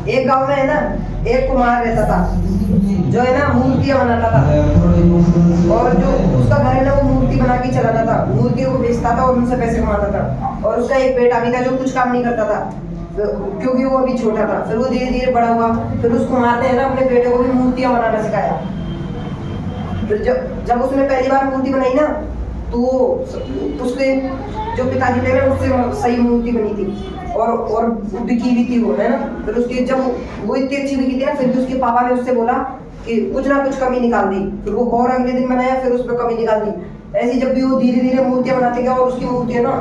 एक गांव में है ना, एक कुम्हार रहता था जो है ना मूर्तियां बनाता था, और जो उसका घर है ना वो मूर्ति बना के चलाता था, मूर्तियों को बेचता था और उनसे पैसे कमाता था। और उसका एक बेटा भी था जो कुछ काम नहीं करता था क्योंकि वो अभी छोटा था। फिर वो धीरे धीरे बड़ा हुआ, फिर उस कुम्हार ने है ना अपने बेटे को भी मूर्तियां बनाना सिखाया। फिर जब उसने पहली बार मूर्ति बनाई ना, तो उसके जो पिताजी थे ना उससे सही मूर्ति बनी थी और बिकी भी थी वो, है ना। फिर उसकी जब वो इतनी अच्छी बिकी थी ना, फिर भी उसके पापा ने उससे बोला कि कुछ ना कुछ कमी निकाल दी। फिर वो और अगले दिन बनाया, फिर उसमें कमी निकाल दी। ऐसे जब भी वो धीरे धीरे मूर्तियां बनाते गया, और उसकी मूर्ति है ना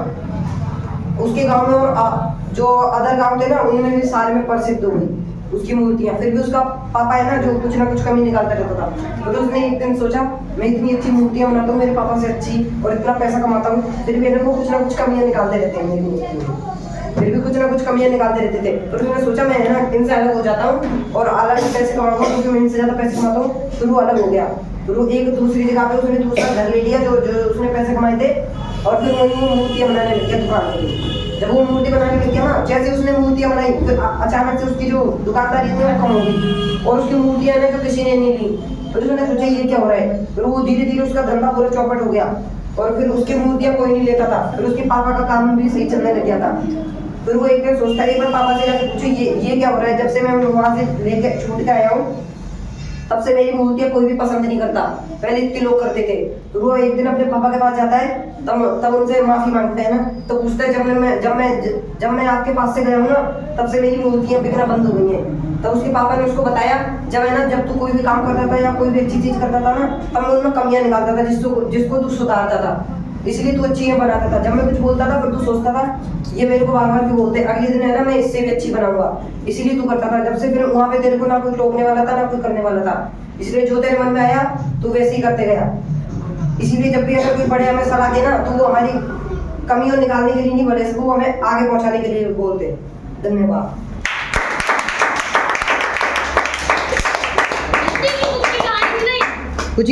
उसके गांव में और जो अदर गांव थे ना उनमें भी सारे में प्रसिद्ध हो गई उसकी मूर्तियां। फिर भी उसका पापा है ना जो कुछ ना कुछ कमी निकालता रहता था। फिर उसने एक दिन सोचा मैं इतनी अच्छी मूर्तियां बनाता हूँ मेरे पापा से अच्छी, और इतना पैसा कमाता हूँ, फिर भी वो कुछ ना कुछ कमियां निकालते रहते हैं मेरी मूर्तियों में, फिर भी कुछ ना कुछ कमियां निकालते रहते थे। तो उसने सोचा मैं है ना इनसे अलग हो जाता हूँ और अलग पैसे कमाऊंगा, क्योंकि मैं इनसे ज्यादा पैसे कमाता हूँ। फिर वो अलग हो गया। फिर वो एक दूसरी जगह पे उसने दूसरा घर ले लिया जो जो उसने पैसे कमाए थे, और फिर वही वो मूर्तियां बनाने लग गया दुकान में। जब वो मूर्ति बनाने लग गया ना, जैसे उसने मूर्तियां बनाई, फिर अचानक से उसकी जो दुकानदारी थी वो कम हो गई, और उसकी मूर्तियां ना जो किसी ने नहीं ली। फिर उसने सोचा ये क्या हो रहा है। फिर वो धीरे धीरे उसका धंधा पूरा चौपट हो गया, और फिर उसकी मूर्तियां कोई नहीं लेता था। फिर उसके पापा का काम भी सही चलने लग गया था। फिर वो एक दिन सोचता है, एक बार पापा से जाकर पूछे ये क्या हो रहा है। जब से मैं वहां से लेके छूट के आया हूँ तब से मेरी मूर्तियां कोई भी पसंद नहीं करता, पहले इतने लोग करते थे। तो वो एक दिन अपने पापा के पास जाता है, तब उनसे माफी मांगता है ना। तो पूछता है जब मैं आपके पास से गया हूँ ना तब से मेरी मूर्तियां बिकना बंद हो गई हैं। तब उसके पापा ने उसको बताया जब तू कोई भी काम करता था या कोई भी अच्छी चीज करता था ना, तब मैं उनमें कमियां निकालता था जिसको तू सुधारता था, इसलिए तू अच्छी बनाता था। जब मैं कुछ बोलता था फिर तू सोचता था ये मेरे को बार बार क्यों बोलते, अगले दिन है ना मैं इससे भी अच्छी बनाऊंगा, इसीलिए तू करता था। जब से फिर वहां पे तेरे को ना कोई टोकने वाला था ना कोई करने वाला था, इसलिए जो तेरे मन में आया तू वैसे ही करते गया। इसीलिए जब भी अगर कोई बड़े हमें सलाह दे ना तो वो हमारी कमियों निकालने के लिए नहीं बोले, वो हमें आगे पहुंचाने के लिए बोलते। धन्यवाद। कुछ